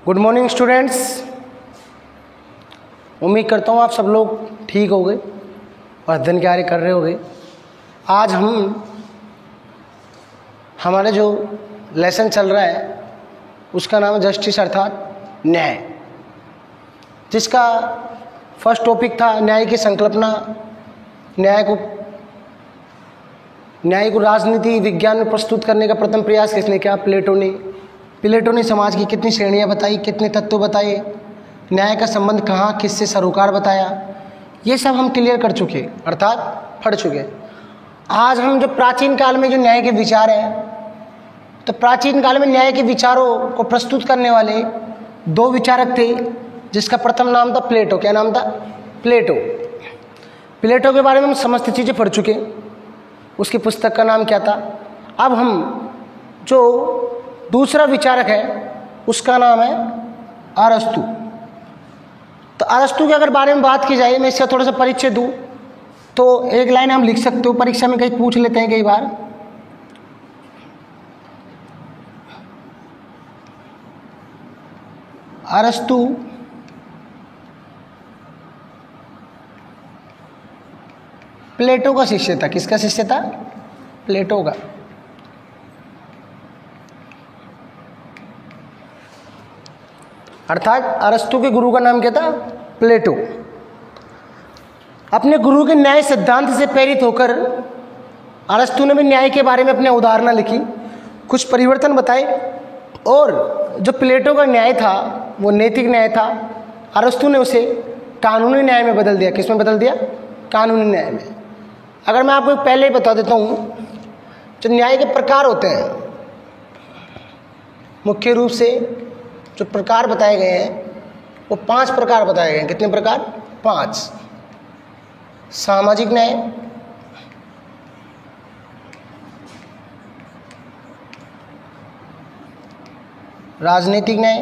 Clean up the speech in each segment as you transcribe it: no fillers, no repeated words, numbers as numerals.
Good morning students. उम्मीद करता हूँ आप सब लोग ठीक हो गए और अध्ययन कार्य कर रहे होंगे। आज हमारे जो लेसन चल रहा है उसका नाम है जस्टिस अर्थात न्याय, जिसका फर्स्ट टॉपिक था न्याय की संकल्पना। न्याय को राजनीति विज्ञान में प्रस्तुत करने का प्रथम प्रयास किसने किया? प्लेटो ने समाज की कितनी श्रेणियां बताई, कितने तत्व बताए, न्याय का संबंध कहाँ किससे सरोकार बताया, ये सब हम क्लियर कर चुके, अर्थात पढ़ चुके। आज हम जो प्राचीन काल में जो न्याय के विचार है, तो प्राचीन काल में न्याय के विचारों को प्रस्तुत करने वाले दो विचारक थे, जिसका प्रथम नाम था प्लेटो। क्या नाम था? प्लेटो के बारे में हम समस्त चीज़ें पढ़ चुके। उसकी पुस्तक का नाम क्या था? अब हम जो दूसरा विचारक है उसका नाम है अरस्तु। तो अरस्तु के अगर बारे में बात की जाए, मैं इसका थोड़ा सा परिचय दूं तो एक लाइन हम लिख सकते हो, परीक्षा में कहीं पूछ लेते हैं कई बार। अरस्तु प्लेटो का शिष्य था। किसका शिष्य था? प्लेटो का। अर्थात अरस्तु के गुरु का नाम क्या था? प्लेटो। अपने गुरु के न्याय सिद्धांत से प्रेरित होकर अरस्तु ने भी न्याय के बारे में अपने अवधारणा लिखी, कुछ परिवर्तन बताए, और जो प्लेटो का न्याय था वो नैतिक न्याय था। अरस्तु ने उसे कानूनी न्याय में बदल दिया। किस में बदल दिया? कानूनी न्याय में। अगर मैं आपको पहले ही बता देता हूँ, जो न्याय के प्रकार होते हैं, मुख्य रूप से जो प्रकार बताए गए हैं वो 5 प्रकार बताए गए हैं। कितने प्रकार? 5। सामाजिक न्याय, राजनीतिक न्याय,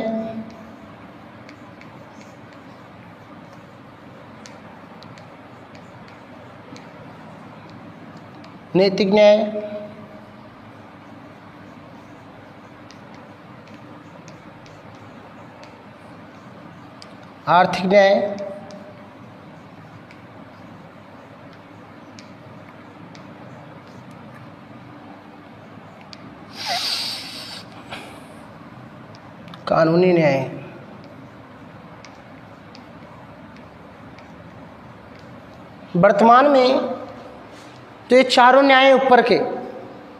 नैतिक न्याय, आर्थिक न्याय, कानूनी न्याय। वर्तमान में तो ये चारों न्याय ऊपर के,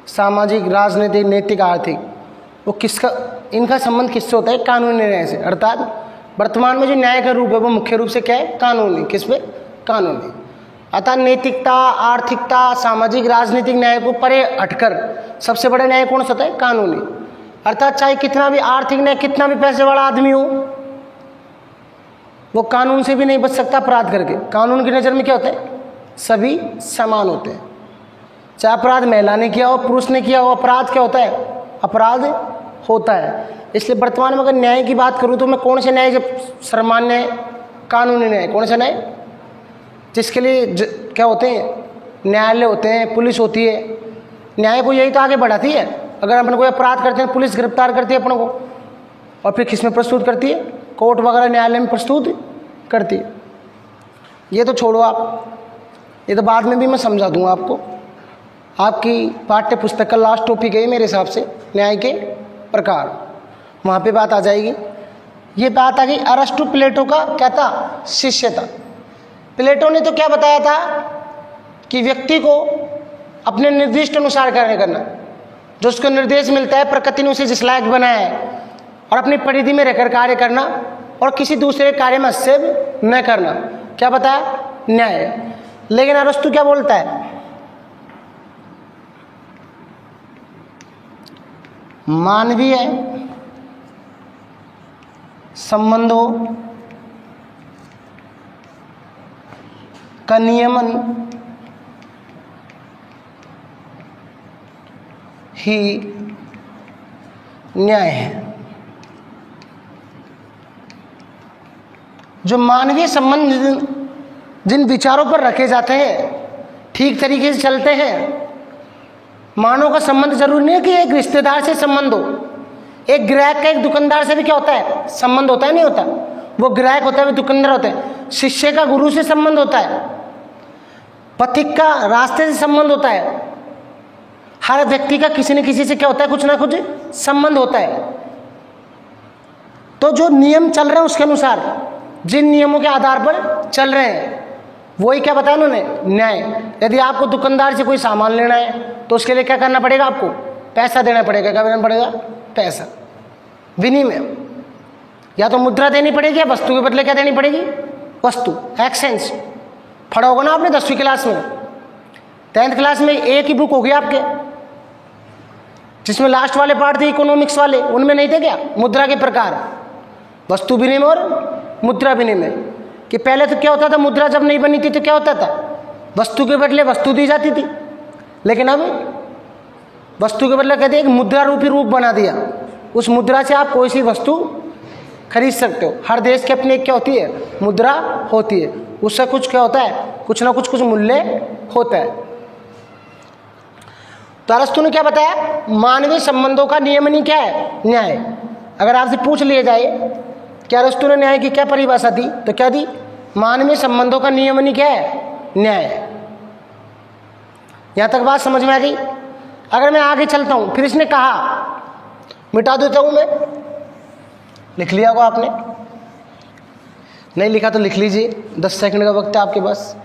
सामाजिक, राजनीतिक, नैतिक, आर्थिक, वो इनका संबंध किससे होता है? कानूनी न्याय से। अर्थात वर्तमान में जो न्याय का रूप है वो मुख्य रूप से क्या है? कानूनी। किस पे? कानूनी। अतः नैतिकता, आर्थिकता, सामाजिक, राजनीतिक न्याय को परे हटकर सबसे बड़ा न्याय कौन सा होता है? कानूनी। अर्थात चाहे कितना भी आर्थिक न्याय, कितना भी पैसे वाला आदमी हो, वो कानून से भी नहीं बच सकता अपराध करके। कानून की नज़र में क्या होता है? सभी समान होते हैं। चाहे अपराध महिला ने किया हो, पुरुष ने किया हो, अपराध क्या होता है? अपराध होता है। इसलिए वर्तमान में अगर न्याय की बात करूं तो मैं कौन से न्याय, जब सामान्य न्याय, कानूनी न्याय, कौन सा न्याय? जिसके लिए क्या होते हैं? न्यायालय होते हैं, पुलिस होती है। न्याय को यही तो आगे बढ़ाती है। अगर अपन कोई अपराध करते हैं, पुलिस गिरफ्तार करती है अपन को, और फिर किस में प्रस्तुत करती है? कोर्ट वगैरह न्यायालय में प्रस्तुत करती है। ये तो छोड़ो आप, ये तो बाद में भी मैं समझा दूंगा आपको। आपकी पाठ्य पुस्तक का लास्ट टॉपिक है मेरे हिसाब से न्याय के प्रकार, वहाँ पे बात आ जाएगी। ये बात आ गई अरस्तु प्लेटो का क्या था? शिष्य था। प्लेटो ने तो क्या बताया था कि व्यक्ति को अपने निर्दिष्ट अनुसार कार्य करना, जो उसको निर्देश मिलता है, प्रकृति ने उसे जिस लायक बनाया है, और अपनी परिधि में रहकर कार्य करना, और किसी दूसरे कार्य में हस्तक्षेप न करना। क्या बताया? न्याय। लेकिन अरस्तु क्या बोलता है? मानवीय संबंधों का नियमन ही न्याय है। जो मानवीय संबंध जिन विचारों पर रखे जाते हैं, ठीक तरीके से चलते हैं, मानव का संबंध जरूरी नहीं है कि एक रिश्तेदार से संबंध हो, एक ग्राहक का एक दुकानदार से भी क्या होता है, संबंध होता है, नहीं होता? वो ग्राहक होता है, वो दुकानदार होता है। शिष्य का गुरु से संबंध होता है, पथिक का रास्ते से संबंध होता है। हर व्यक्ति का किसी न किसी से क्या होता है, कुछ ना कुछ संबंध होता है। तो जो नियम चल रहे हैं उसके अनुसार, जिन नियमों के आधार पर चल रहे हैं, वही क्या बताया उन्होंने, न्याय। यदि आपको दुकानदार से कोई सामान लेना है तो उसके लिए क्या करना पड़ेगा, आपको पैसा देना पड़ेगा। क्या देना पड़ेगा, पैसा, विनिमय। या तो मुद्रा देनी पड़ेगी या वस्तु के बदले क्या देनी पड़ेगी, वस्तु, एक्सचेंज। पढ़ा होगा ना आपने 10वीं क्लास में, 10th क्लास में एक ही बुक होगी आपके, जिसमें लास्ट वाले पार्ट थे इकोनॉमिक्स वाले, उनमें नहीं थे क्या, मुद्रा के प्रकार, वस्तु विनिमय और मुद्रा विनिमय। कि पहले तो क्या होता था, मुद्रा जब नहीं बनी थी तो क्या होता था, वस्तु के बदले वस्तु दी जाती थी। लेकिन अब वस्तु के बदले कहते हैं एक मुद्रा रूपी रूप बना दिया। उस मुद्रा से आप कोई सी वस्तु खरीद सकते हो। हर देश की अपनी एक क्या होती है, मुद्रा होती है। उससे कुछ क्या होता है, कुछ ना कुछ मूल्य होता है। तो अरस्तु ने क्या बताया, मानवीय संबंधों का नियमनी क्या है, न्याय। अगर आपसे पूछ लिया जाए कि अरस्तु ने न्याय की क्या परिभाषा दी, तो क्या दी, मानवीय संबंधों का नियमनी क्या है, न्याय। यहां तक बात समझ में आ गई। अगर मैं आगे चलता हूं, फिर इसने कहा, मिटा देता हूं मैं, लिख लिया होगा आपने, नहीं लिखा तो लिख लीजिए, 10 सेकंड का वक्त है आपके पास।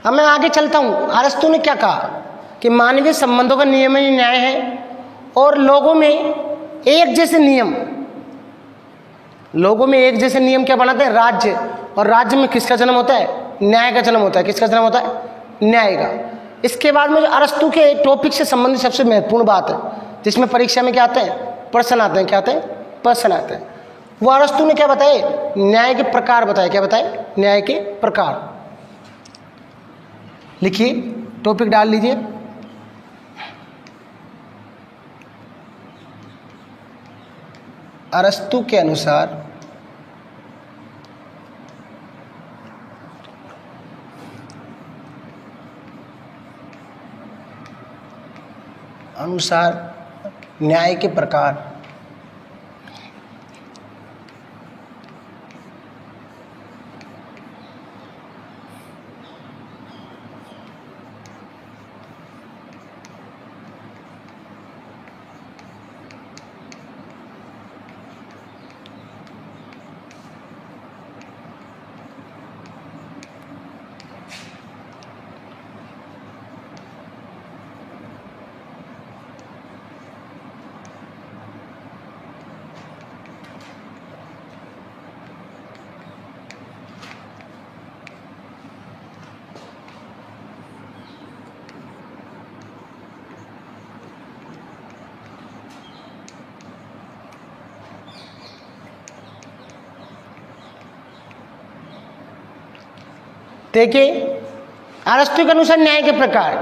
अब मैं आगे चलता हूं। अरस्तु ने क्या कहा कि मानवीय संबंधों का नियम ही न्याय है, और लोगों में एक जैसे नियम, लोगों में एक जैसे नियम क्या बनाते हैं, राज्य। और राज्य में किसका जन्म होता है, न्याय का जन्म होता है। किसका जन्म होता है, न्याय का। इसके बाद में जो अरस्तु के टॉपिक से संबंधित सबसे महत्वपूर्ण बात है, जिसमें परीक्षा में क्या आते हैं, प्रश्न आते हैं। क्या आते हैं, प्रश्न आते हैं। वो अरस्तु ने क्या बताए, न्याय के प्रकार बताए। क्या बताए, न्याय के प्रकार। लिखिए, टॉपिक डाल लीजिए। अरस्तु के अनुसार न्याय के प्रकार। देखिए, अरस्तु के अनुसार न्याय के प्रकार।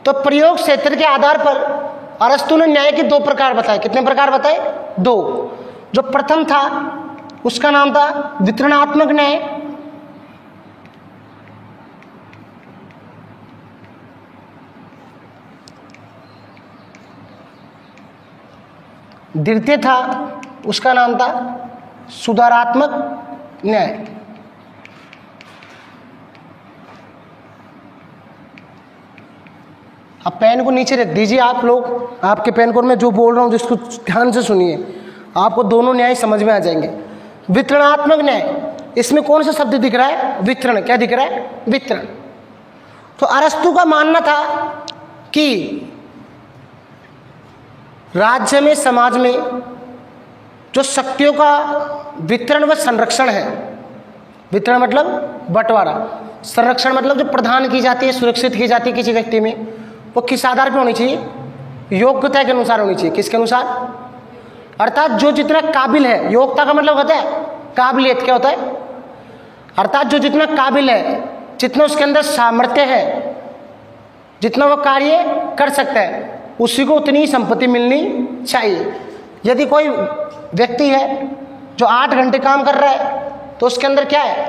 तो प्रयोग क्षेत्र के आधार पर अरस्तु ने न्याय के 2 प्रकार बताए। कितने प्रकार बताए, 2। जो प्रथम था उसका नाम था वितरणात्मक न्याय, द्वितीय था उसका नाम था सुधारात्मक न्याय। अब पेन को नीचे रख दीजिए आप लोग, आपके पेन को मैं जो बोल रहा हूँ जिसको ध्यान से सुनिए, आपको दोनों न्याय समझ में आ जाएंगे। वितरणात्मक न्याय, इसमें कौन सा शब्द दिख रहा है, वितरण। क्या दिख रहा है, वितरण। तो अरस्तु का मानना था कि राज्य में, समाज में जो शक्तियों का वितरण व संरक्षण है, वितरण मतलब बंटवारा, संरक्षण मतलब जो प्रदान की जाती है, सुरक्षित की जाती है किसी व्यक्ति में, वो किस आधार पर होनी चाहिए, योग्यता के अनुसार होनी चाहिए। किसके अनुसार, अर्थात जो जितना काबिल है, योग्यता का मतलब होता है काबिलियत। क्या होता है, अर्थात जो जितना काबिल है, जितना उसके अंदर सामर्थ्य है, जितना वो कार्य कर सकता है, उसी को उतनी संपत्ति मिलनी चाहिए। यदि कोई व्यक्ति है जो 8 घंटे काम कर रहा है तो उसके अंदर क्या है,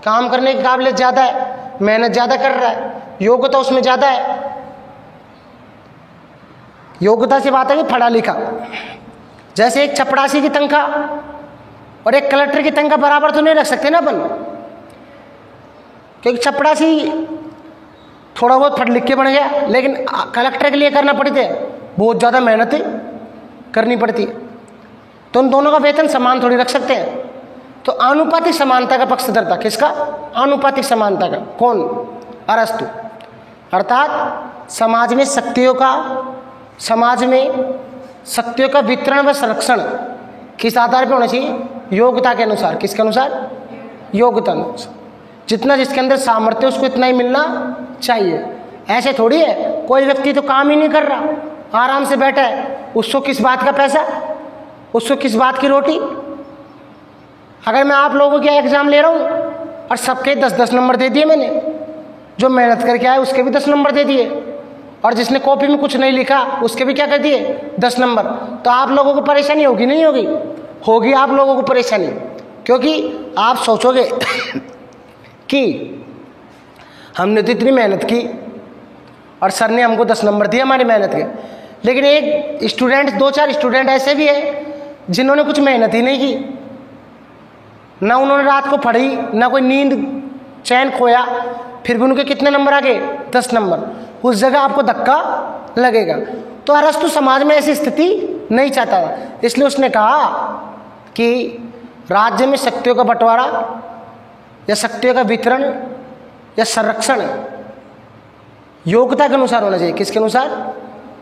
काम करने की काबिलियत ज़्यादा है, मेहनत ज़्यादा कर रहा है, योग्यता उसमें ज़्यादा है। योग्यता से बात है कि पढ़ा लिखा। जैसे एक चपरासी की तनख्वाह और एक कलेक्टर की तनख्वाह बराबर तो नहीं रख सकते ना अपन, क्योंकि चपरासी थोड़ा बहुत पढ़ लिख के बन गया, लेकिन कलेक्टर के लिए करना पड़ती है, बहुत ज़्यादा मेहनत करनी पड़ती है। तो उन दोनों का वेतन समान थोड़ी रख सकते हैं। तो आनुपातिक समानता का पक्षधर था। किसका? आनुपातिक समानता का। कौन? अरस्तु। अर्थात समाज में शक्तियों का वितरण व संरक्षण किस आधार पर होना चाहिए? योग्यता के अनुसार। किसके अनुसार? योग्यता अनुसार। जितना जिसके अंदर सामर्थ्य उसको इतना ही मिलना चाहिए। ऐसे थोड़ी है कोई व्यक्ति तो काम ही नहीं कर रहा, आराम से बैठा है, उसको किस बात का पैसा, उसको किस बात की रोटी। अगर मैं आप लोगों के एग्जाम ले रहा हूँ और सबके 10-10 नंबर दे दिए मैंने, जो मेहनत करके आए उसके भी 10 नंबर दे दिए, और जिसने कॉपी में कुछ नहीं लिखा उसके भी क्या कर दिए? 10 नंबर। तो आप लोगों को परेशानी होगी नहीं होगी? होगी आप लोगों को परेशानी, क्योंकि आप सोचोगे कि हमने तो इतनी मेहनत की और सर ने हमको 10 नंबर दिए हमारी मेहनत के। लेकिन एक स्टूडेंट, 2-4 स्टूडेंट ऐसे भी है जिन्होंने कुछ मेहनत ही नहीं की, ना उन्होंने रात को पढ़ी, ना कोई नींद चैन खोया, फिर भी उनके कितने नंबर आ गए? 10 नंबर। उस जगह आपको धक्का लगेगा। तो अरस्तु समाज में ऐसी स्थिति नहीं चाहता था, इसलिए उसने कहा कि राज्य में शक्तियों का बंटवारा या शक्तियों का वितरण या संरक्षण योग्यता के अनुसार होना चाहिए। किसके अनुसार?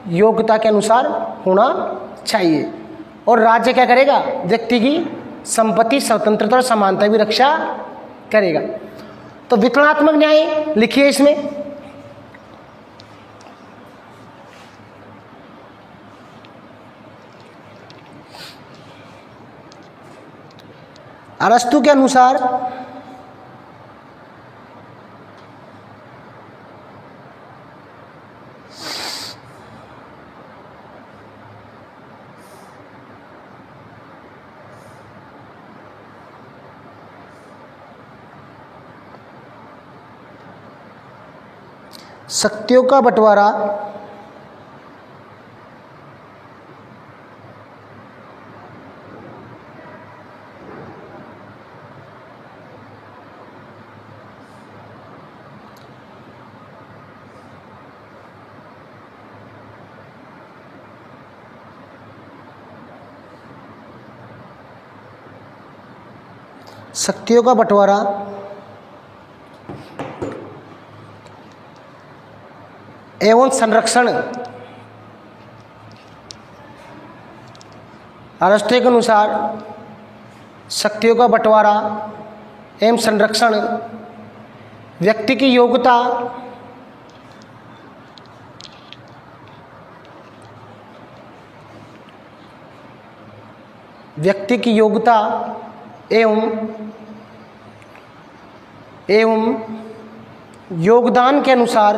योग्यता के अनुसार होना चाहिए। और राज्य क्या करेगा? व्यक्ति की संपत्ति, स्वतंत्रता और समानता की रक्षा करेगा। तो वितरणात्मक न्याय लिखिए इसमें। अरस्तु के अनुसार शक्तियों का बंटवारा एवं संरक्षण अरस्तु के अनुसार शक्तियों का बंटवारा एवं संरक्षण व्यक्ति की योग्यता एवं योगदान के अनुसार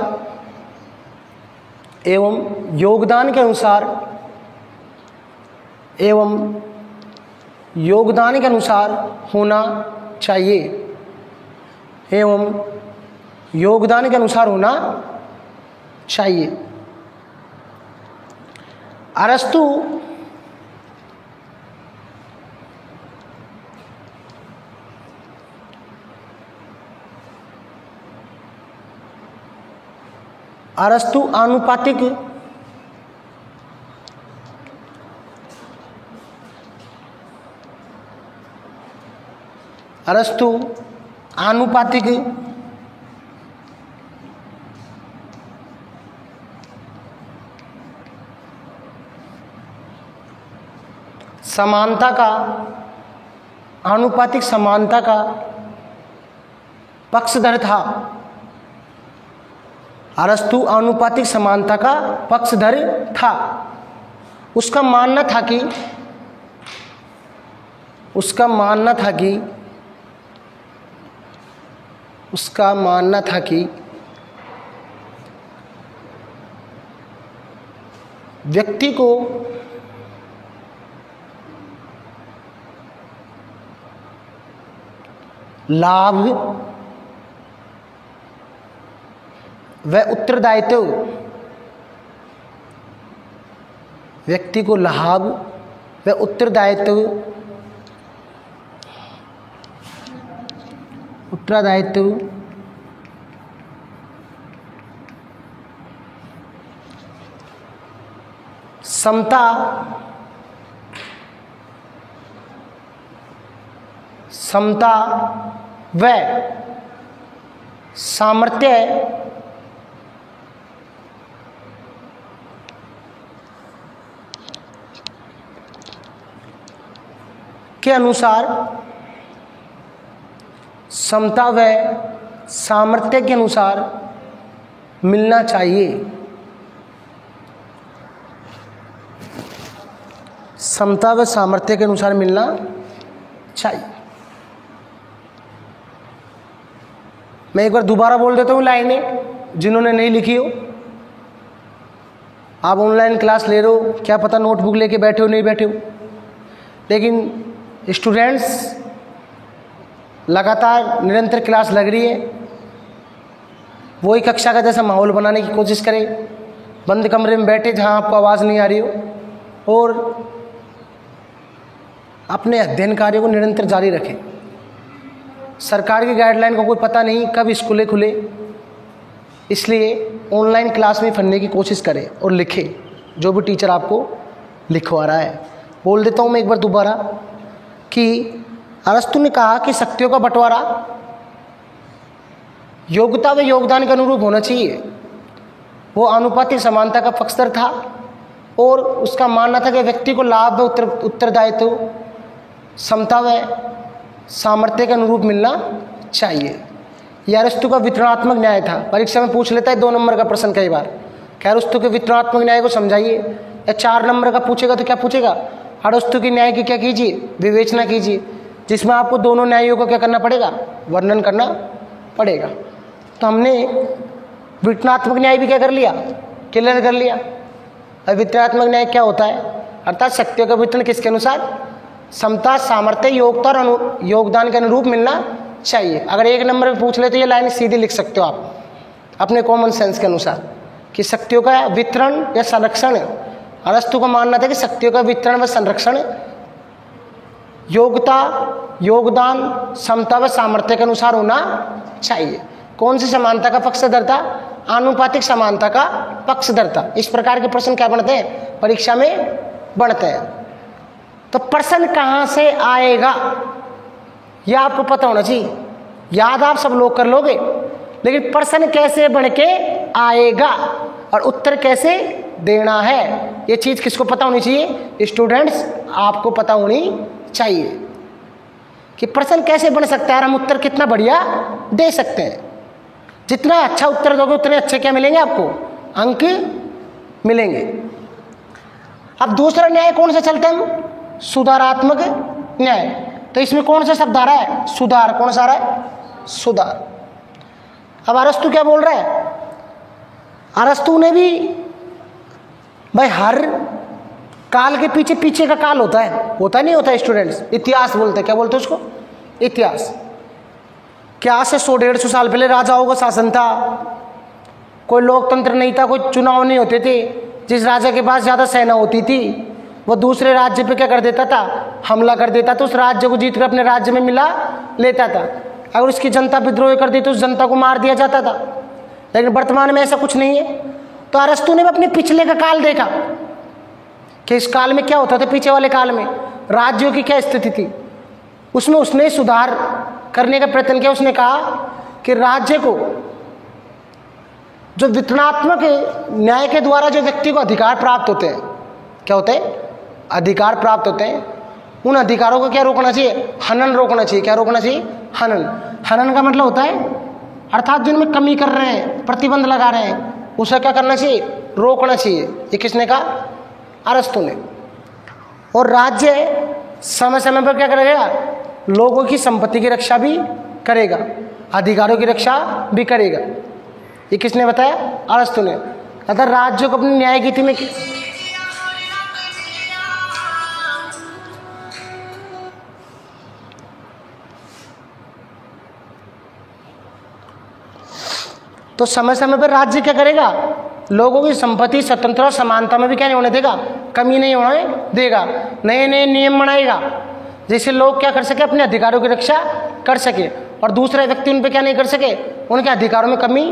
होना चाहिए। अरस्तु आनुपातिक समानता का पक्षधर था। अरस्तु आनुपातिक समानता का पक्षधर था। उसका मानना था कि व्यक्ति को लाभ व उत्तरदायित्व, व्यक्ति को लाभ व उत्तरदायित्व समता व सामर्थ्य के अनुसार, समता व सामर्थ्य के अनुसार मिलना चाहिए। समता व सामर्थ्य के अनुसार मिलना चाहिए। मैं एक बार दोबारा बोल देता हूँ लाइनें, जिन्होंने नहीं लिखी हो। आप ऑनलाइन क्लास ले रहे हो, क्या पता नोटबुक लेके बैठे हो नहीं बैठे हो, लेकिन स्टूडेंट्स लगातार निरंतर क्लास लग रही है। वही कक्षा का जैसा माहौल बनाने की कोशिश करें, बंद कमरे में बैठे जहाँ आपको आवाज़ नहीं आ रही हो, और अपने अध्ययन कार्य को निरंतर जारी रखें। सरकार की गाइडलाइन का कोई पता नहीं कब स्कूलें खुले, इसलिए ऑनलाइन क्लास में पढ़ने की कोशिश करें और लिखें जो भी टीचर आपको लिखवा रहा है। बोल देता हूँ मैं एक बार दोबारा कि अरस्तु ने कहा कि शक्तियों का बंटवारा योग्यता व योगदान के अनुरूप होना चाहिए। वो आनुपातिक समानता का पक्षधर था और उसका मानना था कि व्यक्ति को लाभ व उत्तरदायित्व समता व सामर्थ्य के अनुरूप मिलना चाहिए। यह अरस्तु का वितरणात्मक न्याय था। परीक्षा में पूछ लेता है 2 नंबर का प्रश्न कई बार, क्या अरस्तु के वितरणात्मक न्याय को समझाइए। या 4 नंबर का पूछेगा तो क्या पूछेगा, अरस्तु के न्याय की क्या कीजिए, विवेचना कीजिए, जिसमें आपको दोनों न्यायों को क्या करना पड़ेगा, वर्णन करना पड़ेगा। तो हमने वितरणात्मक न्याय भी क्या कर लिया, क्लियर कर लिया। और वितरणात्मक न्याय क्या होता है, अर्थात शक्तियों का वितरण किसके अनुसार, समता सामर्थ्य योग्यता और योगदान के अनुरूप मिलना चाहिए। अगर 1 नंबर में पूछ ले तो ये लाइन सीधी लिख सकते हो आप अपने कॉमन सेंस के अनुसार कि शक्तियों का वितरण या संरक्षण। अरस्तु का मानना था कि शक्तियों का वितरण व संरक्षण योग्यता योगदान समता व सामर्थ्य के अनुसार होना चाहिए। कौन सी समानता का पक्षधर था, आनुपातिक समानता का पक्षधर था। इस प्रकार के प्रश्न क्या बनते हैं, परीक्षा में बनते हैं। तो प्रश्न कहाँ से आएगा यह आपको पता होना चाहिए। याद आप सब लोग कर लोगे, लेकिन प्रश्न कैसे बन के आएगा और उत्तर कैसे देना है, ये चीज़ किसको पता होनी चाहिए, स्टूडेंट्स आपको पता होनी चाहिए कि प्रश्न कैसे बन सकता है और हम उत्तर कितना बढ़िया दे सकते हैं। जितना अच्छा उत्तर दोगे उतने अच्छे क्या मिलेंगे, आपको अंक मिलेंगे। अब दूसरा न्याय कौन सा चलता है, सुधारात्मक न्याय। तो इसमें कौन सा शब्द आ रहा है, सुधार। कौन सा आ रहा है, सुधार। अब अरस्तु क्या बोल रहा है, अरस्तु ने भी भाई हर काल के पीछे पीछे का काल होता है नहीं होता स्टूडेंट्स, इतिहास बोलते हैं। क्या बोलते हैं उसको, इतिहास। क्या आज से 100-150 साल पहले राजाओं का शासन था, कोई लोकतंत्र नहीं था, कोई चुनाव नहीं होते थे। जिस राजा के पास ज़्यादा सेना होती थी वो दूसरे राज्य पे क्या कर देता था, हमला कर देता था, उस राज्य को जीत कर अपने राज्य में मिला लेता था। अगर उसकी जनता विद्रोह कर दी तो उस जनता को मार दिया जाता था। लेकिन वर्तमान में ऐसा कुछ नहीं है। तो अरस्तु ने भी अपने पिछले का काल देखा कि इस काल में क्या होता था, पीछे वाले काल में राज्यों की क्या स्थिति थी। उसमें उसने सुधार करने का प्रयत्न किया। उसने कहा कि राज्य को जो वितरणात्मक न्याय के द्वारा जो व्यक्ति को अधिकार प्राप्त होते हैं, क्या होते हैं, अधिकार प्राप्त होते हैं, उन अधिकारों को क्या रोकना चाहिए, हनन रोकना चाहिए। क्या रोकना चाहिए, हनन। हनन का मतलब होता है अर्थात जिनमें कमी कर रहे हैं, प्रतिबंध लगा रहे हैं, उसे क्या करना चाहिए, रोकना चाहिए। ये किसने कहा, अरस्तु ने। और राज्य समय समय पर क्या करेगा, लोगों की संपत्ति की रक्षा भी करेगा, अधिकारों की रक्षा भी करेगा। ये किसने बताया, अरस्तु ने। अगर राज्य को अपनी न्याय नीति में तो समय समय पर राज्य क्या करेगा, लोगों की संपत्ति, स्वतंत्रता और समानता में भी क्या नहीं होने देगा, कमी नहीं होने देगा। नए नए नियम बनाएगा जिससे लोग क्या कर सके, अपने अधिकारों की रक्षा कर सके और दूसरे व्यक्ति उन पर क्या नहीं कर सके, उनके अधिकारों में कमी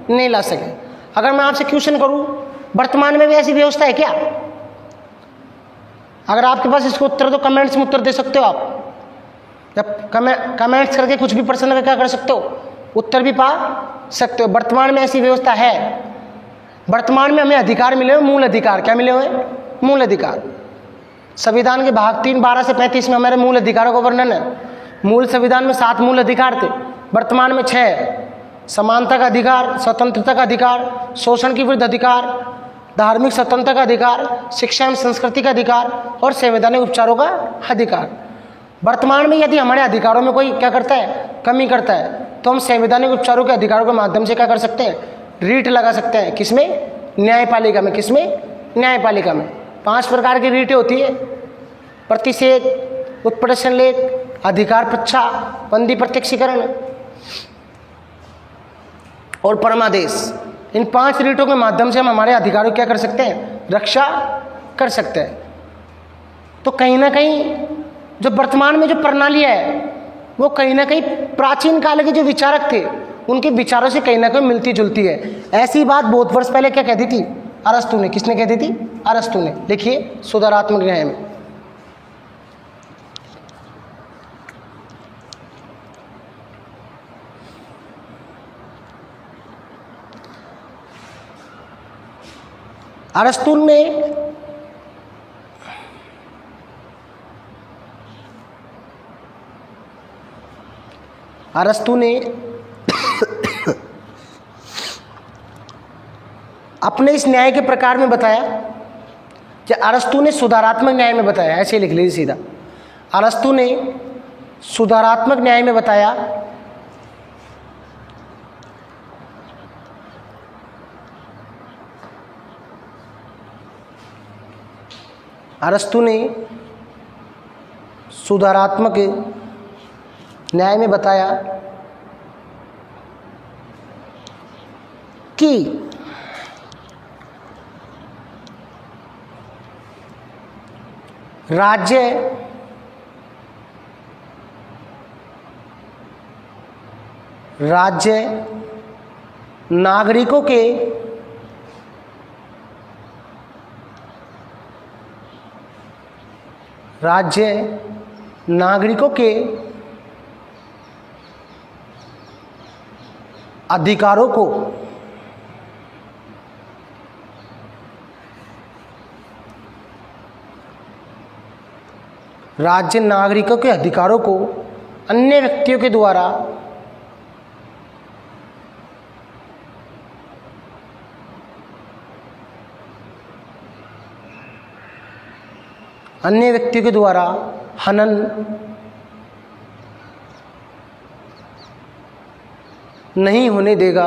नहीं ला सके। अगर मैं आपसे क्वेश्चन करूं, वर्तमान में भी ऐसी व्यवस्था है क्या? अगर आपके पास इसको उत्तर तो कमेंट्स में उत्तर दे सकते हो आप, जब कमेंट्स करके कुछ भी प्रश्न का क्या कर सकते हो, उत्तर भी पा सकते हो। वर्तमान में ऐसी व्यवस्था है। वर्तमान में हमें अधिकार मिले हुए, मूल अधिकार। क्या मिले हुए? मूल अधिकार। संविधान के भाग 3, 12 से 35 में हमारे मूल अधिकारों का वर्णन है। मूल संविधान में 7 मूल अधिकार थे, वर्तमान में 6 है। समानता का अधिकार, स्वतंत्रता का अधिकार, शोषण के विरुद्ध अधिकार, धार्मिक स्वतंत्रता का अधिकार, शिक्षा एवं संस्कृति का अधिकार और संवैधानिक उपचारों का अधिकार। वर्तमान में यदि हमारे अधिकारों में कोई क्या करता है, कमी करता है, तो हम संवैधानिक उपचारों के अधिकारों के माध्यम से क्या कर सकते हैं, रीट लगा सकते हैं। किसमें? न्यायपालिका में। किसमें? न्यायपालिका में। 5 प्रकार की रीटें होती है: प्रतिषेध, उत्प्रेषण लेख, अधिकार पक्षा, बंदी प्रत्यक्षीकरण और परमादेश। इन 5 रीटों के माध्यम से हम हमारे अधिकारों की क्या कर सकते हैं, रक्षा कर सकते हैं। तो कहीं ना कहीं जो वर्तमान में जो प्रणाली है वो कहीं ना कहीं प्राचीन काल के जो विचारक थे उनके विचारों से कहीं ना कहीं मिलती जुलती है। ऐसी बात बहुत वर्ष पहले क्या कहती थी, अरस्तु ने। किसने कहती थी? अरस्तु ने। देखिए सुधारात्मक न्याय में, अरस्तु ने अपने इस न्याय के प्रकार में बताया कि अरस्तु ने सुधारात्मक न्याय में बताया। ऐसे लिख लीजिए सीधा, अरस्तु ने सुधारात्मक न्याय में बताया अरस्तु ने सुधारात्मक न्याय में बताया कि राज्य नागरिकों के अधिकारों को अन्य व्यक्तियों के द्वारा हनन नहीं होने देगा।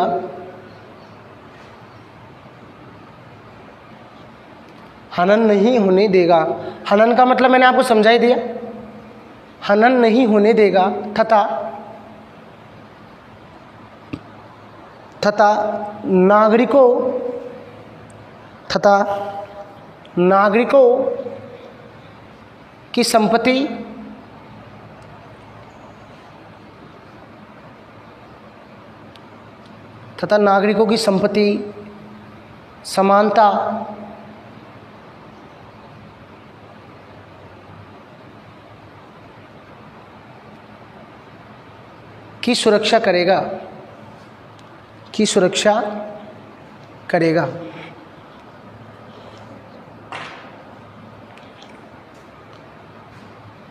हनन नहीं होने देगा। हनन का मतलब मैंने आपको समझा ही दिया। हनन नहीं होने देगा तथा नागरिकों की संपत्ति समानता की सुरक्षा करेगा।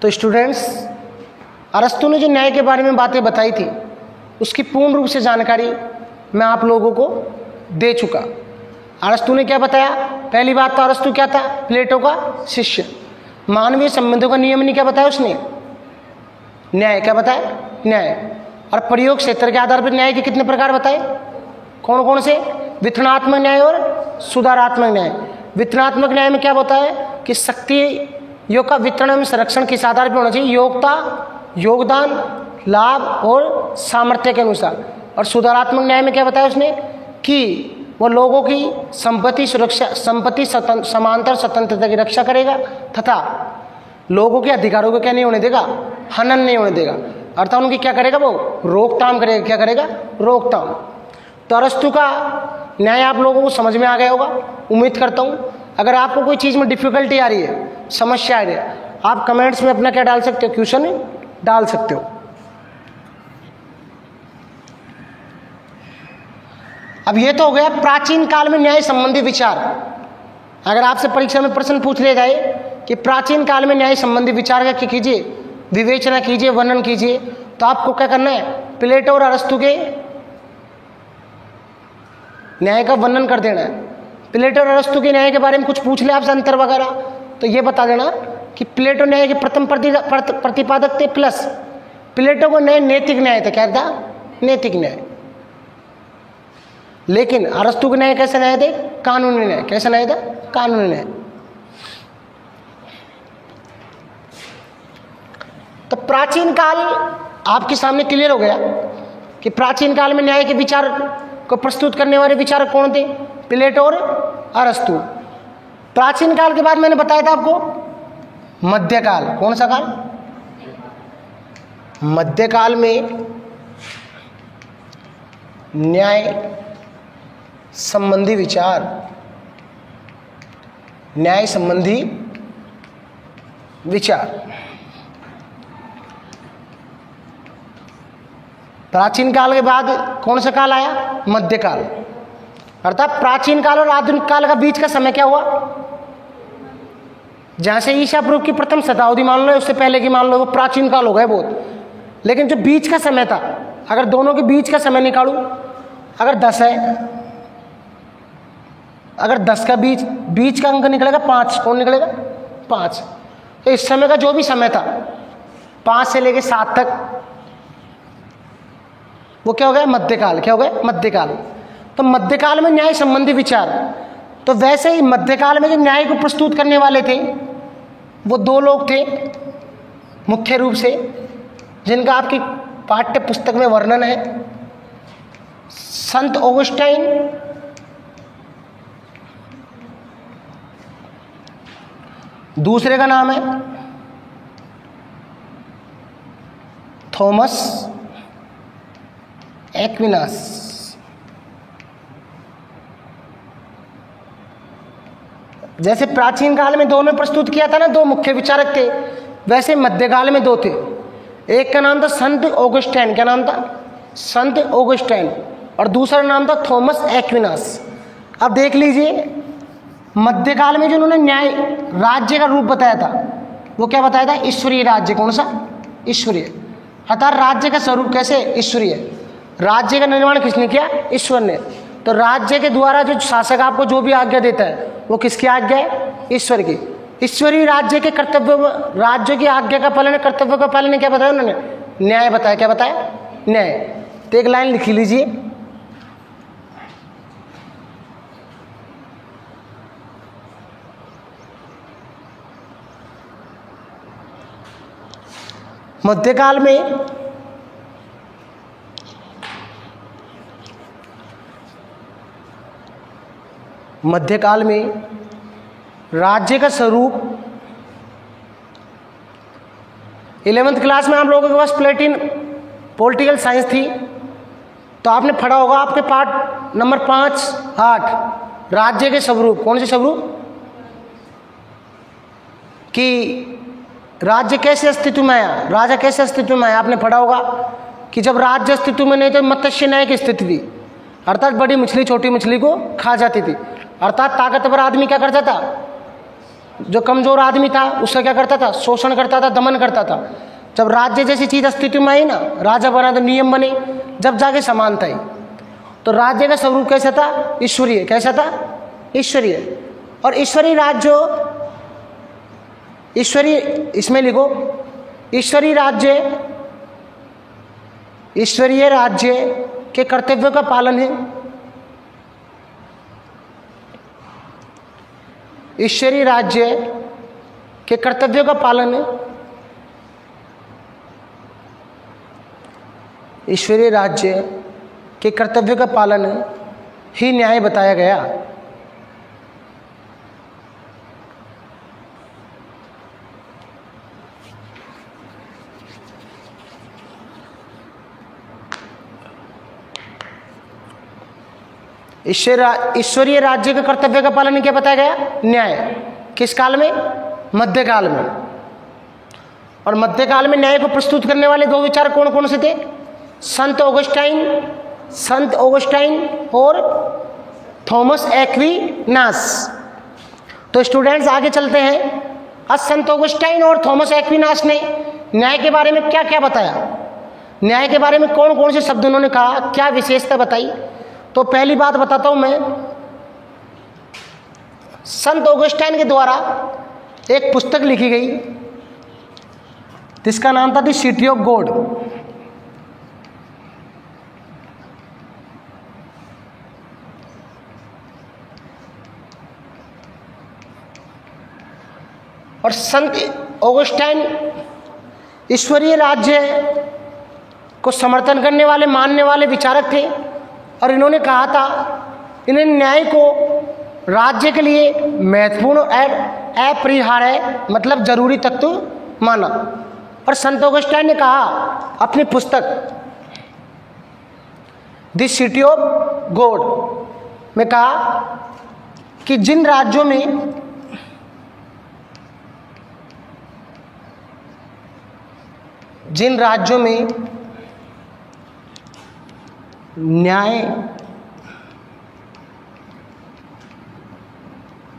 तो स्टूडेंट्स, अरस्तु ने जो न्याय के बारे में बातें बताई थी उसकी पूर्ण रूप से जानकारी मैं आप लोगों को दे चुका। अरस्तु ने क्या बताया? पहली बात तो अरस्तु क्या था? प्लेटो का शिष्य। मानवीय संबंधों का नियम नहीं क्या बताया उसने? न्याय। क्या बताया? न्याय। और प्रयोग क्षेत्र के आधार पर न्याय के कितने प्रकार बताए? कौन कौन से? वितरणात्मक न्याय और सुधारात्मक न्याय। वितरणात्मक न्याय में क्या होता है कि शक्तियों का वितरण एवं संरक्षण किस आधार पर होना चाहिए? योग्यता, योगदान, लाभ और सामर्थ्य के अनुसार। और सुधारात्मक न्याय में क्या बताया उसने कि वो लोगों की संपत्ति सुरक्षा, संपत्ति समांतर स्वतंत्रता की रक्षा करेगा तथा लोगों के अधिकारों को क्या नहीं होने देगा, हनन नहीं होने देगा, अर्थात उनकी क्या करेगा, वो रोकथाम करेगा। क्या करेगा, रोकथाम। तो अरस्तु का न्याय आप लोगों को समझ में आ गया होगा, उम्मीद करता हूँ। अगर आपको कोई चीज़ में डिफिकल्टी आ रही है, समस्या आ रही है, आप कमेंट्स में अपना क्या डाल सकते हो, क्वेश्चन डाल सकते हो। अब ये तो हो गया प्राचीन काल में न्याय संबंधी विचार। अगर आपसे परीक्षा में प्रश्न पूछ लिया जाए कि प्राचीन काल में न्याय संबंधी विचार का क्या कीजिए, विवेचना कीजिए, वर्णन कीजिए, तो आपको क्या करना है, प्लेटो और अरस्तु के न्याय का वर्णन कर देना है। प्लेटो और अरस्तु के न्याय के बारे में कुछ पूछ ले आपसे, अंतर वगैरह, तो ये बता देना कि प्लेटो न्याय के प्रथम प्रतिपादक थे, प्लस प्लेटो को न्याय नैतिक न्याय था। क्या था, नैतिक न्याय। लेकिन अरस्तु के न्याय कैसे न्याय थे, कानूनी न्याय। कैसे न्याय था, कानूनी न्याय। तो प्राचीन काल आपके सामने क्लियर हो गया कि प्राचीन काल में न्याय के विचार को प्रस्तुत करने वाले विचारक कौन थे, प्लेटो और अरस्तु। प्राचीन काल के बाद मैंने बताया था आपको मध्यकाल। कौन सा काल, मध्यकाल में न्याय संबंधी विचार, न्याय संबंधी विचार। प्राचीन काल के बाद कौन सा काल आया, मध्यकाल। अर्थात प्राचीन काल और आधुनिक काल का बीच का समय क्या हुआ, जहां से ईसा पूर्व की प्रथम शताब्दी मान लो, उससे पहले की मान लो, वो प्राचीन काल हो गए बहुत। लेकिन जो बीच का समय था, अगर दोनों के बीच का समय निकालूं, अगर 10 है, अगर 10 का बीच का अंक निकलेगा 5। कौन निकलेगा, 5। तो इस समय का जो भी समय था 5 से लेके 7 तक, वो क्या हो गया, मध्यकाल। क्या हो गया, मध्यकाल। तो मध्यकाल में न्याय संबंधी विचार। तो वैसे ही मध्यकाल में जो न्याय को प्रस्तुत करने वाले थे वो 2 लोग थे मुख्य रूप से, जिनका आपकी पाठ्य पुस्तक में वर्णन है। संत ऑगस्टाइन दूसरे का नाम है थॉमस एक्विनास। जैसे प्राचीन काल में दोनों प्रस्तुत किया था ना, 2 मुख्य विचारक थे, वैसे मध्यकाल में 2 थे। एक का नाम था संत ऑगस्टाइन। क्या नाम था, संत ऑगस्टाइन। और दूसरा नाम था थॉमस एक्विनास। अब देख लीजिए, मध्यकाल में जो उन्होंने न्याय राज्य का रूप बताया था, वो क्या बताया था, ईश्वरीय राज्य। कौन सा, ईश्वरीय। अर्थात राज्य का स्वरूप कैसे, ईश्वरीय। राज्य का निर्माण किसने किया, ईश्वर ने। तो राज्य के द्वारा जो शासक आपको जो भी आज्ञा देता है वो किसकी आज्ञा है, ईश्वर की। ईश्वरीय राज्य के कर्तव्य, राज्य की आज्ञा का पालन, कर्तव्य का पालन क्या बताया उन्होंने, न्याय बताया। क्या बताया, न्याय। तो एक लाइन लिख लीजिए, मध्यकाल में राज्य का स्वरूप 11th क्लास में आप लोगों के पास पॉलिटिकल साइंस थी, तो आपने पढ़ा होगा आपके पाठ नंबर 5, 8 राज्य के स्वरूप। कौन से स्वरूप, कि राज्य कैसे अस्तित्व में आया, राजा कैसे अस्तित्व में आया। आपने पढ़ा होगा कि जब राज्य अस्तित्व में नहीं थे, मत्स्य न्याय की स्थिति थी, अर्थात बड़ी मछली छोटी मछली को खा जाती थी। अर्थात ताकतवर आदमी क्या करता था, जो कमजोर आदमी था उसका क्या करता था, शोषण करता था, दमन करता था। जब राज्य जैसी चीज अस्तित्व में आई ना, राजा बना तो नियम बने, जब जाके समानता आई। तो राज्य का स्वरूप कैसा था, ईश्वरीय। कैसा था, ईश्वरीय। और ईश्वरीय राज्य, ईश्वरीय, इसमें लिखो ईश्वरीय राज्य के कर्तव्यों का पालन है। ईश्वरीय राज्य के कर्तव्यों का पालन है। ईश्वरीय राज्य के कर्तव्य का पालन ही न्याय बताया गया। ईश्वरीय राज्य के कर्तव्य का पालन क्या बताया गया? न्याय। किस काल में? मध्यकाल में। और मध्यकाल में न्याय को प्रस्तुत करने वाले दो विचार कौन कौन से थे? संत ऑगस्टाइन और थॉमस एक्विनास। तो स्टूडेंट्स आगे चलते हैं। आज संत ऑगस्टाइन और थॉमस एक्विनास ने न्याय के बारे में क्या क्या बताया, न्याय के बारे में कौन कौन से शब्द उन्होंने कहा, क्या विशेषता बताई। तो पहली बात बताता हूं मैं, संत ऑगस्टाइन के द्वारा एक पुस्तक लिखी गई जिसका नाम था द सिटी ऑफ गॉड। और संत ऑगस्टाइन ईश्वरीय राज्य को समर्थन करने वाले, मानने वाले विचारक थे। और इन्होंने कहा था, इन्होंने न्याय को राज्य के लिए महत्वपूर्ण और अपरिहार्य मतलब जरूरी तत्व माना। और संत ऑगस्टाइन ने कहा अपनी पुस्तक द सिटी ऑफ गॉड में कहा कि जिन राज्यों में न्याय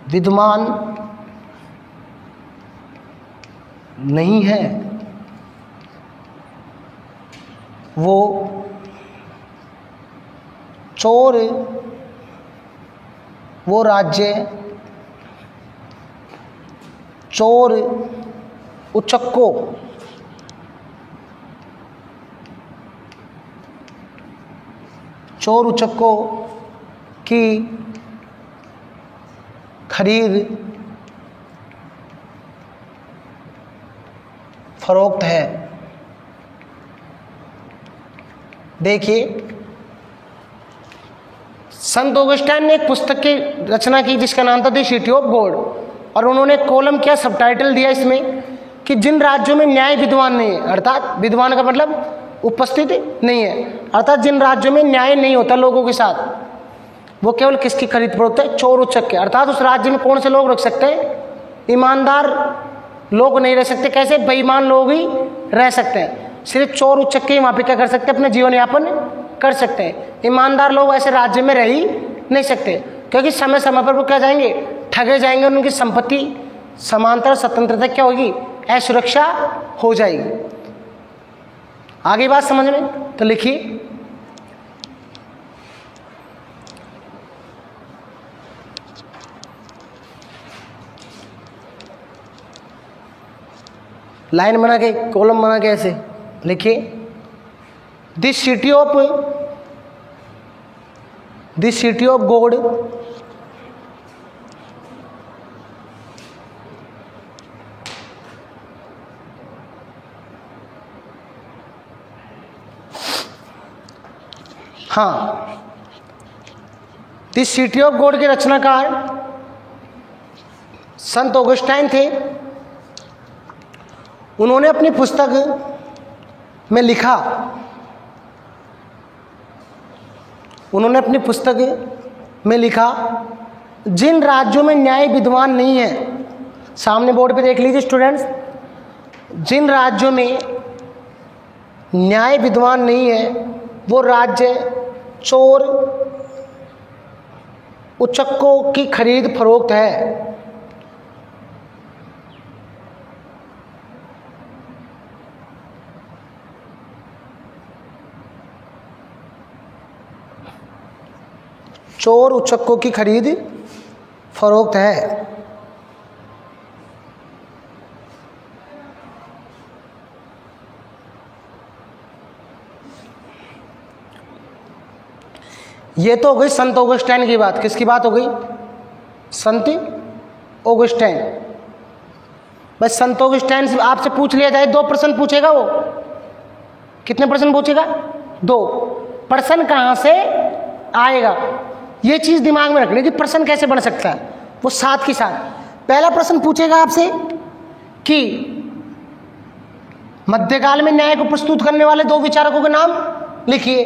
विद्यमान नहीं है, वो चोर, वो राज्य चोर उचक्कों की खरीद फरोख्त है। देखिए, संत ऑगस्टाइन ने एक पुस्तक की रचना की जिसका नाम था द सिटी ऑफ गॉड। और उन्होंने कॉलम क्या सबटाइटल दिया इसमें कि जिन राज्यों में न्याय विद्वान नहीं है, अर्थात विद्वान का मतलब उपस्थित नहीं है, अर्थात जिन राज्यों में न्याय नहीं होता लोगों के साथ, वो केवल किसकी खरीद फरोख्त है? चोर उचक्के। अर्थात उस राज्य में कौन से लोग रह सकते हैं? ईमानदार लोग नहीं रह सकते। कैसे? बेईमान लोग ही रह सकते हैं। सिर्फ चोर उचक्के ही वहां पे क्या कर सकते हैं? अपने जीवन यापन कर सकते हैं। ईमानदार लोग ऐसे राज्य में रह ही नहीं सकते, क्योंकि समय समय पर वो क्या जाएंगे? ठगे जाएंगे। उनकी संपत्ति समांतर स्वतंत्रता क्या होगी? असुरक्षा हो जाएगी। आगे बात समझ में? तो लिखिए, लाइन बना के, कॉलम बना के ऐसे लिखिए, द सिटी ऑफ गॉड हाँ, द सिटी ऑफ गॉड के रचनाकार संत ऑगस्टाइन थे। उन्होंने अपनी पुस्तक में लिखा, जिन राज्यों में न्याय विद्वान नहीं है, सामने बोर्ड पे देख लीजिए स्टूडेंट्स, जिन राज्यों में न्याय विद्वान नहीं है वो राज्य चोर उचक्कों की खरीद फरोख्त है। चोर उचक्कों की खरीद फरोख्त है। ये तो हो गई संत ऑगस्टाइन की बात। किसकी बात हो गई? संत ऑगस्टाइन। भाई संत ऑगस्टाइन से आपसे पूछ लिया जाए, 2 प्रश्न पूछेगा वो। कितने प्रश्न पूछेगा? 2। प्रश्न कहां से आएगा, ये चीज दिमाग में रखनी कि प्रश्न कैसे बन सकता है। वो साथ के साथ पहला प्रश्न पूछेगा आपसे कि मध्यकाल में न्याय को प्रस्तुत करने वाले 2 विचारकों के नाम लिखिए।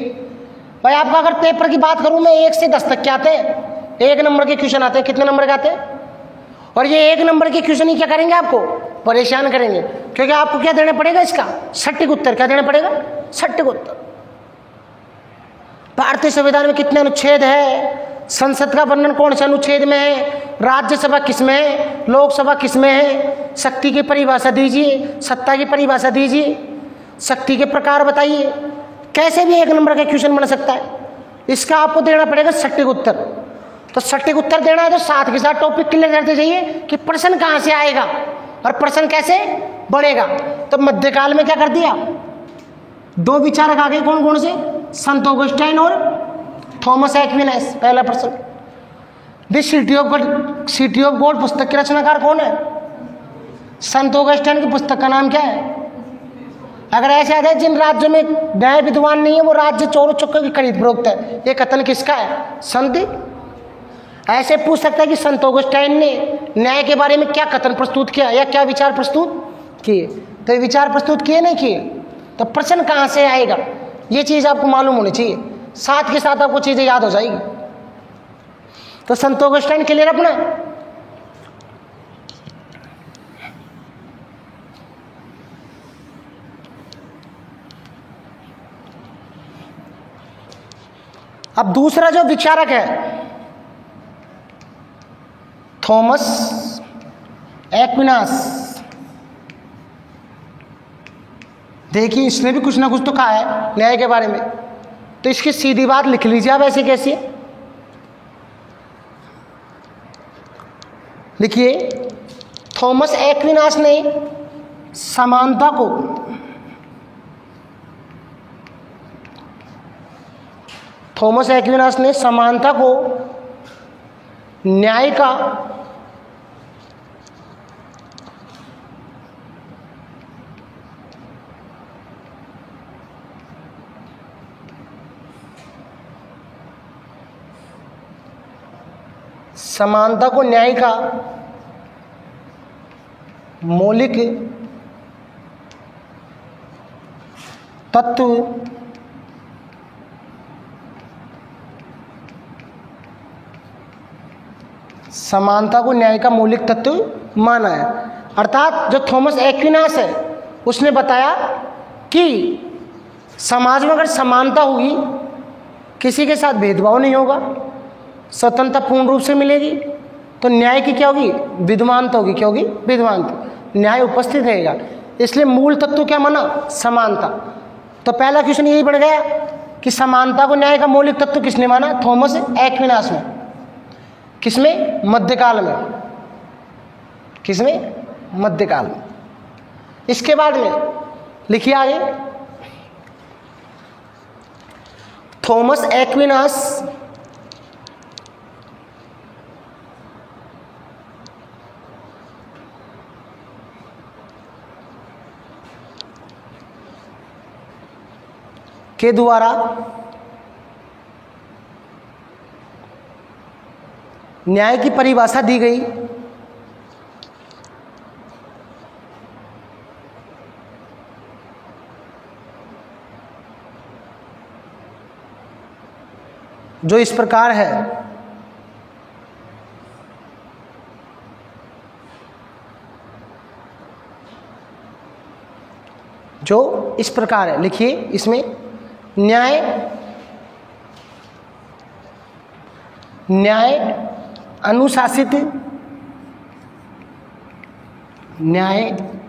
भाई आपका अगर पेपर की बात करूं मैं 1 से 10 तक क्या आते हैं, 1 नंबर के क्वेश्चन आते हैं। कितने नंबर के आते हैं? और ये 1 नंबर के क्वेश्चन ही क्या करेंगे, आपको परेशान करेंगे, क्योंकि आपको क्या देना पड़ेगा, इसका सटीक उत्तर। क्या देना पड़ेगा? सटीक उत्तर। भारतीय संविधान में कितने अनुच्छेद है, संसद का वर्णन कौन से अनुच्छेद में है, राज्यसभा किसमें है, लोकसभा किसमें है, शक्ति की परिभाषा दीजिए, सत्ता की परिभाषा दीजिए, शक्ति के प्रकार बताइए। कैसे भी 1 नंबर का क्वेश्चन बन सकता है, इसका आपको देना पड़ेगा सटीक उत्तर। तो सटीक उत्तर देना है तो साथ के साथ टॉपिक क्लियर करते जाइए कि प्रश्न कहां से आएगा और प्रश्न कैसे बढ़ेगा। तो मध्यकाल में क्या कर दिया, 2 विचारक आ गए, कौन कौन से, संत ऑगस्टाइन और थॉमस एक्विनास। पहला प्रश्न, दिस सिटी ऑफ गॉड पुस्तक के रचनाकार कौन है? संत ऑगस्टाइन की पुस्तक का नाम क्या है? अगर ऐसे आता है जिन राज्यों में न्याय विद्वान नहीं है वो राज्य चोरों चक्कर की खरीद फरोख्त है, ये कथन किसका है? संत। ऐसे पूछ सकता है कि संत ऑगस्टाइन ने न्याय के बारे में क्या कथन प्रस्तुत किया या क्या विचार प्रस्तुत किए। तो ये विचार प्रस्तुत किए नहीं किए, तो प्रश्न कहां से आएगा, ये चीज आपको मालूम होनी चाहिए। साथ के साथ आपको चीजें याद हो जाएगी। तो संत ऑगस्टाइन क्लियर अपना। अब दूसरा जो विचारक है थॉमस एक्विनास, देखिए इसने भी कुछ ना कुछ तो कहा है न्याय के बारे में, तो इसकी सीधी बात लिख लीजिए आप। ऐसे कैसे लिखिए, थॉमस एक्विनास ने समानता को समानता को न्याय का मौलिक तत्व समानता को न्याय का मौलिक तत्व माना है। अर्थात जो थॉमस एक्विनास है उसने बताया कि समाज में अगर समानता होगी, किसी के साथ भेदभाव नहीं होगा, स्वतंत्रता पूर्ण रूप से मिलेगी, तो न्याय की क्या होगी, विद्यमानता होगी। क्या होगी? विद्यमानता। न्याय उपस्थित रहेगा। इसलिए मूल तत्व क्या माना? समानता। तो पहला क्वेश्चन यही बढ़ गया कि समानता को न्याय का मौलिक तत्व किसने माना? थॉमस एक्विनास ने। किसमें? मध्यकाल में। किसमें? मध्यकाल में। इसके बाद में लिखिए आगे, थॉमस एक्विनास के द्वारा न्याय की परिभाषा दी गई जो इस प्रकार है। जो इस प्रकार है, लिखिए इसमें न्याय अनुशासित और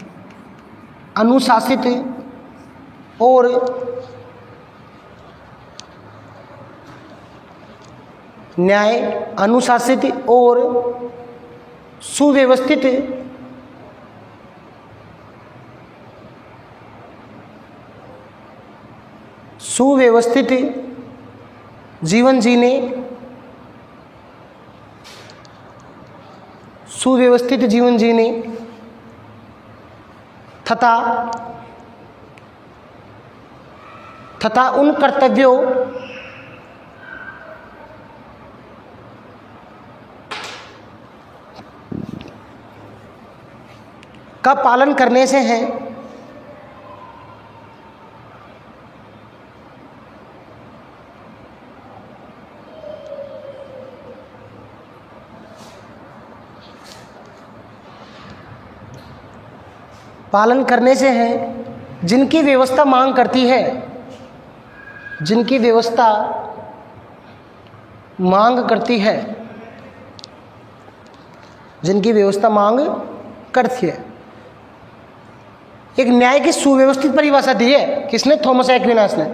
सुव्यवस्थित जीवन जीने तथा तथा उन कर्तव्यों का पालन करने से है पालन करने से है जिनकी व्यवस्था मांग करती है, जिनकी व्यवस्था मांग करती है, जिनकी व्यवस्था मांग करती है। एक न्याय की सुव्यवस्थित परिभाषा दी है किसने? थॉमस एक्विनास ने।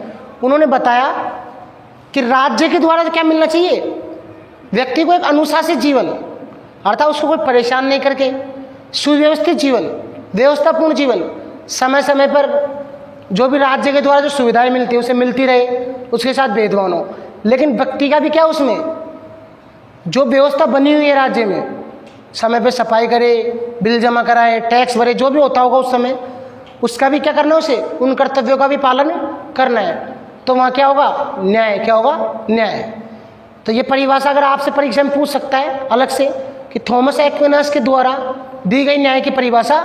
उन्होंने बताया कि राज्य के द्वारा क्या मिलना चाहिए? व्यक्ति को एक अनुशासित जीवन, अर्थात उसको कोई परेशान नहीं करके सुव्यवस्थित जीवन, व्यवस्थापूर्ण जीवन, समय समय पर जो भी राज्य के द्वारा जो सुविधाएं मिलती है उसे मिलती रहे, उसके साथ भेदभाव न हो। लेकिन व्यक्ति का भी क्या, उसमें जो व्यवस्था बनी हुई है राज्य में, समय पे सफाई करे, बिल जमा कराए, टैक्स भरे, जो भी होता होगा उस समय, उसका भी क्या करना है, उसे उन कर्तव्यों का भी पालन करना है। तो वहाँ क्या होगा? न्याय। क्या होगा? न्याय। तो ये परिभाषा अगर आपसे परीक्षा में पूछ सकता है अलग से कि थॉमस एक्विनास के द्वारा दी गई न्याय की परिभाषा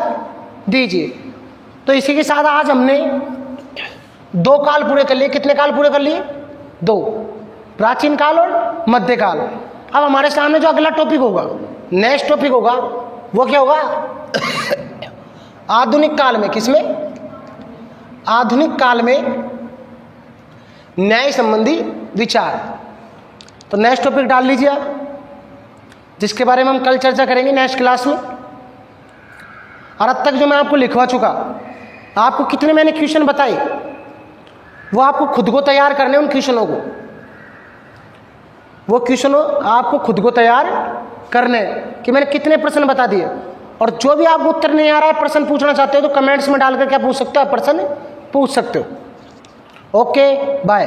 दीजिए। तो इसी के साथ आज हमने 2 काल पूरे कर लिए। कितने काल पूरे कर लिए? 2, प्राचीन काल और मध्यकाल। अब हमारे सामने जो अगला टॉपिक होगा, नेक्स्ट टॉपिक होगा, वो क्या होगा? आधुनिक काल में। किसमें? आधुनिक काल में न्याय संबंधी विचार। तो नेक्स्ट टॉपिक डाल लीजिए आप, जिसके बारे में हम कल चर्चा करेंगे नेक्स्ट क्लास में। और अब तक जो मैं आपको लिखवा चुका, आपको कितने मैंने क्वेश्चन बताए, वो आपको खुद को तैयार करने, उन क्वेश्चनों को, वो क्वेश्चनों आपको खुद को तैयार करने कि मैंने कितने प्रश्न बता दिए। और जो भी आपको उत्तर नहीं आ रहा है, प्रश्न पूछना चाहते हो, तो कमेंट्स में डालकर क्या पूछ सकते हो? आप प्रश्न पूछ सकते हो। Okay, bye.